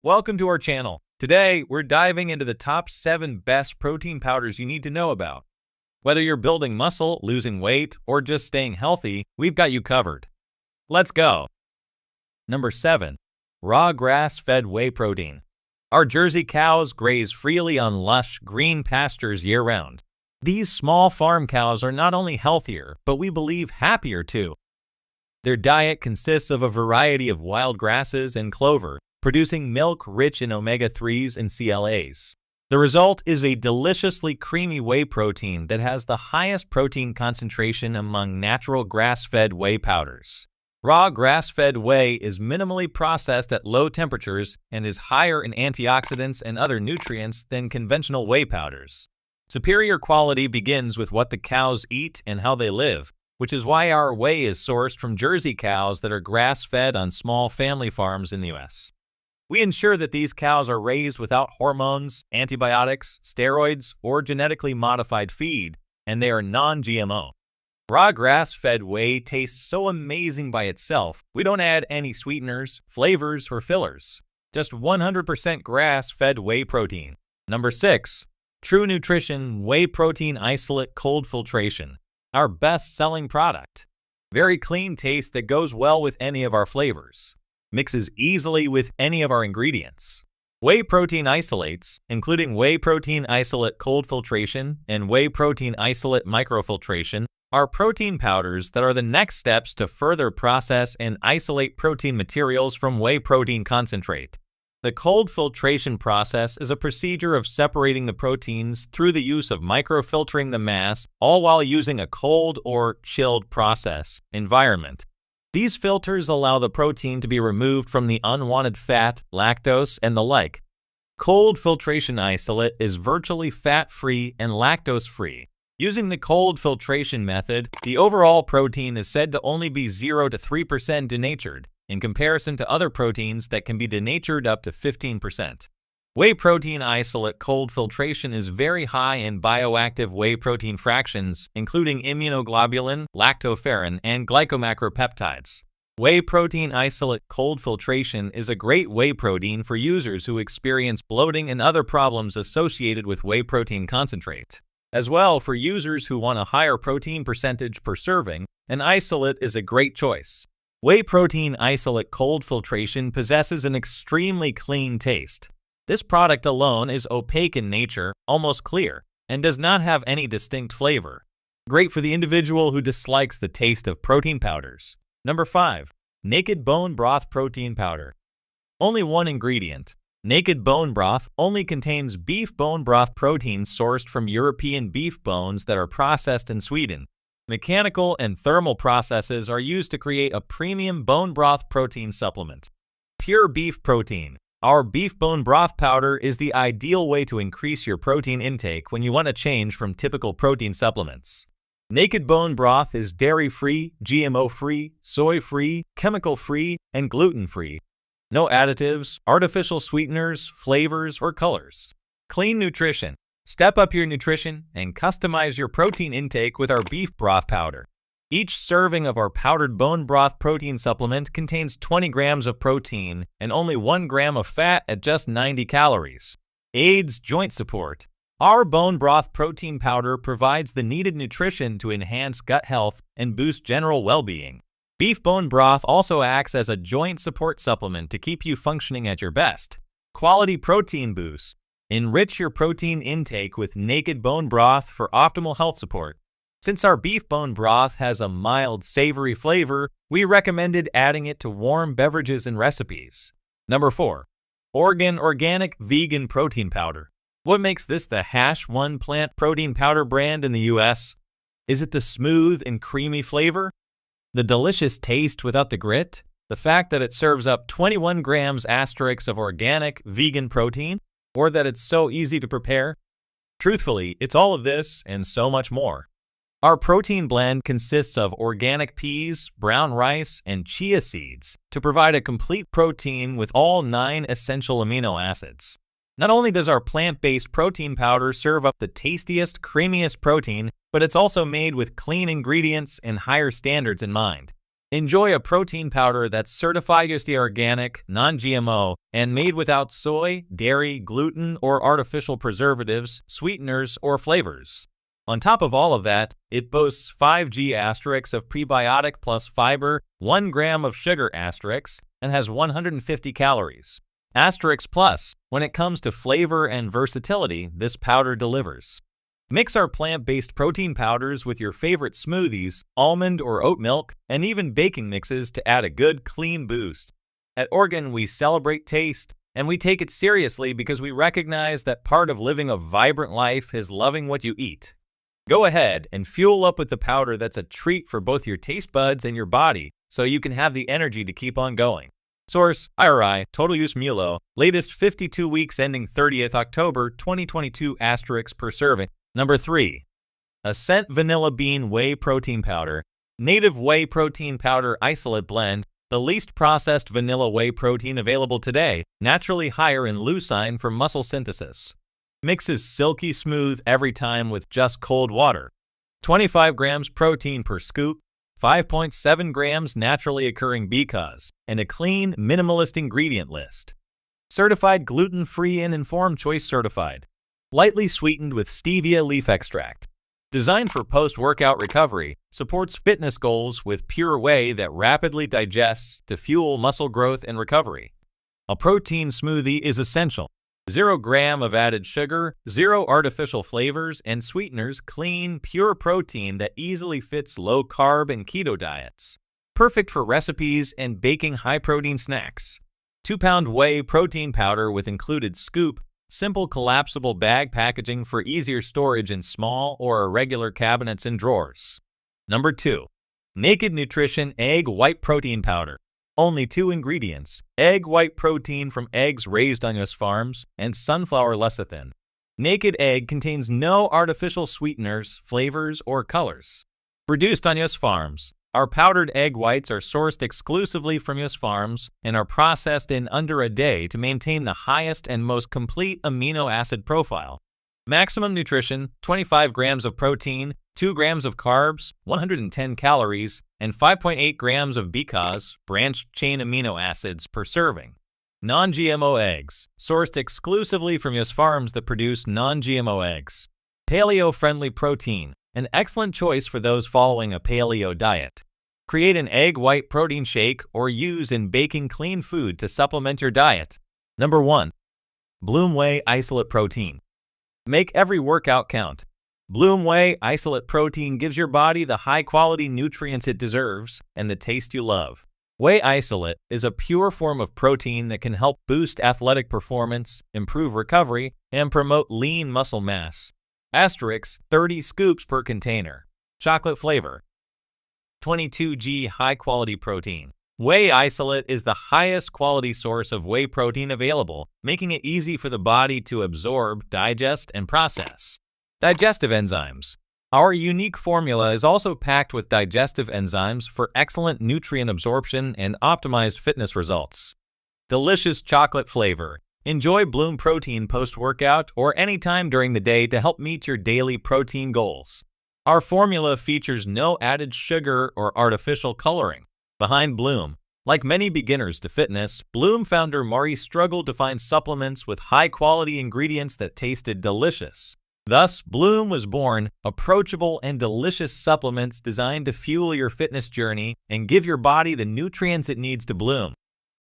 Welcome to our channel. Today, we're diving into the top 7 best protein powders you need to know about. Whether you're building muscle, losing weight, or just staying healthy, we've got you covered. Let's go. Number 7. Raw grass-fed whey protein. Our Jersey cows graze freely on lush, green pastures year-round. These small farm cows are not only healthier, but we believe happier too. Their diet consists of a variety of wild grasses and clover, producing milk rich in omega-3s and CLAs. The result is a deliciously creamy whey protein that has the highest protein concentration among natural grass-fed whey powders. Raw grass-fed whey is minimally processed at low temperatures and is higher in antioxidants and other nutrients than conventional whey powders. Superior quality begins with what the cows eat and how they live, which is why our whey is sourced from Jersey cows that are grass-fed on small family farms in the U.S. We ensure that these cows are raised without hormones, antibiotics, steroids, or genetically modified feed, and they are non-GMO. Raw grass-fed whey tastes so amazing by itself, we don't add any sweeteners, flavors, or fillers. Just 100% grass-fed whey protein. Number 6. True Nutrition Whey Protein Isolate Cold Filtration. Our best-selling product. Very clean taste that goes well with any of our flavors. Mixes easily with any of our ingredients. Whey protein isolates, including whey protein isolate cold filtration and whey protein isolate microfiltration, are protein powders that are the next steps to further process and isolate protein materials from whey protein concentrate. The cold filtration process is a procedure of separating the proteins through the use of microfiltering the mass, all while using a cold or chilled process environment. These filters allow the protein to be removed from the unwanted fat, lactose, and the like. Cold filtration isolate is virtually fat-free and lactose-free. Using the cold filtration method, the overall protein is said to only be 0 to 3% denatured, in comparison to other proteins that can be denatured up to 15%. Whey protein isolate cold filtration is very high in bioactive whey protein fractions, including immunoglobulin, lactoferrin, and glycomacropeptides. Whey protein isolate cold filtration is a great whey protein for users who experience bloating and other problems associated with whey protein concentrate. As well, for users who want a higher protein percentage per serving, an isolate is a great choice. Whey protein isolate cold filtration possesses an extremely clean taste. This product alone is opaque in nature, almost clear, and does not have any distinct flavor. Great for the individual who dislikes the taste of protein powders. Number 5. Naked Bone Broth Protein Powder. Only one ingredient. Naked bone broth only contains beef bone broth protein sourced from European beef bones that are processed in Sweden. Mechanical and thermal processes are used to create a premium bone broth protein supplement. Pure beef protein. Our beef bone broth powder is the ideal way to increase your protein intake when you want to change from typical protein supplements. Naked bone broth is dairy-free, GMO-free, soy-free, chemical-free, and gluten-free. No additives, artificial sweeteners, flavors, or colors. Clean nutrition. Step up your nutrition and customize your protein intake with our beef broth powder. Each serving of our powdered bone broth protein supplement contains 20 grams of protein and only 1 gram of fat at just 90 calories. Aids joint support. Our bone broth protein powder provides the needed nutrition to enhance gut health and boost general well-being. Beef bone broth also acts as a joint support supplement to keep you functioning at your best. Quality protein boost. Enrich your protein intake with naked bone broth for optimal health support. Since our beef bone broth has a mild, savory flavor, we recommended adding it to warm beverages and recipes. Number 4. Organic Vegan Protein Powder. What makes this the #1 plant protein powder brand in the US? Is it the smooth and creamy flavor? The delicious taste without the grit? The fact that it serves up 21 grams of organic vegan protein? Or that it's so easy to prepare? Truthfully, it's all of this and so much more. Our protein blend consists of organic peas, brown rice, and chia seeds to provide a complete protein with all 9 essential amino acids. Not only does our plant-based protein powder serve up the tastiest, creamiest protein, but it's also made with clean ingredients and higher standards in mind. Enjoy a protein powder that's certified USDA organic, non-GMO, and made without soy, dairy, gluten, or artificial preservatives, sweeteners, or flavors. On top of all of that, it boasts 5G asterisks of prebiotic plus fiber, 1 gram of sugar asterisks, and has 150 calories. Asterisks plus, when it comes to flavor and versatility, this powder delivers. Mix our plant-based protein powders with your favorite smoothies, almond or oat milk, and even baking mixes to add a good, clean boost. At Organ, we celebrate taste, and we take it seriously because we recognize that part of living a vibrant life is loving what you eat. Go ahead and fuel up with the powder that's a treat for both your taste buds and your body, so you can have the energy to keep on going. Source: IRI, Total Use MULO, latest 52 weeks ending 30th October 2022 asterisks per serving. Number 3. Ascent Vanilla Bean Whey Protein Powder. Native whey protein powder isolate blend, the least processed vanilla whey protein available today, naturally higher in leucine for muscle synthesis. Mixes silky smooth every time with just cold water. 25 grams protein per scoop, 5.7 grams naturally occurring BCAAs, and a clean, minimalist ingredient list. Certified gluten-free and informed choice certified. Lightly sweetened with stevia leaf extract. Designed for post-workout recovery, supports fitness goals with pure whey that rapidly digests to fuel muscle growth and recovery. A protein smoothie is essential. 0 gram of added sugar, 0 artificial flavors, and sweeteners, clean, pure protein that easily fits low-carb and keto diets. Perfect for recipes and baking high-protein snacks. 2-pound whey protein powder with included scoop, simple collapsible bag packaging for easier storage in small or irregular cabinets and drawers. Number 2. Naked Nutrition Egg White Protein Powder. Only 2 ingredients: egg white protein from eggs raised on US farms and sunflower lecithin. Naked egg contains no artificial sweeteners, flavors, or colors. Produced on US farms, our powdered egg whites are sourced exclusively from US farms and are processed in under a day to maintain the highest and most complete amino acid profile. Maximum nutrition: 25 grams of protein, 2 grams of carbs, 110 calories, and 5.8 grams of BCAAs, branched-chain amino acids, per serving. Non-GMO eggs, sourced exclusively from US farms that produce non-GMO eggs. Paleo-friendly protein, an excellent choice for those following a paleo diet. Create an egg white protein shake or use in baking clean food to supplement your diet. Number 1. Bloom Whey Isolate Protein. Make every workout count. Bloom Whey Isolate Protein gives your body the high-quality nutrients it deserves and the taste you love. Whey Isolate is a pure form of protein that can help boost athletic performance, improve recovery, and promote lean muscle mass. Asterisks: 30 scoops per container. Chocolate flavor. 22G high-quality protein. Whey Isolate is the highest quality source of whey protein available, making it easy for the body to absorb, digest, and process. Digestive enzymes. Our unique formula is also packed with digestive enzymes for excellent nutrient absorption and optimized fitness results. Delicious chocolate flavor. Enjoy Bloom Protein post-workout or anytime during the day to help meet your daily protein goals. Our formula features no added sugar or artificial coloring. Behind Bloom, like many beginners to fitness, Bloom founder Mari struggled to find supplements with high-quality ingredients that tasted delicious. Thus, Bloom was born, approachable and delicious supplements designed to fuel your fitness journey and give your body the nutrients it needs to bloom.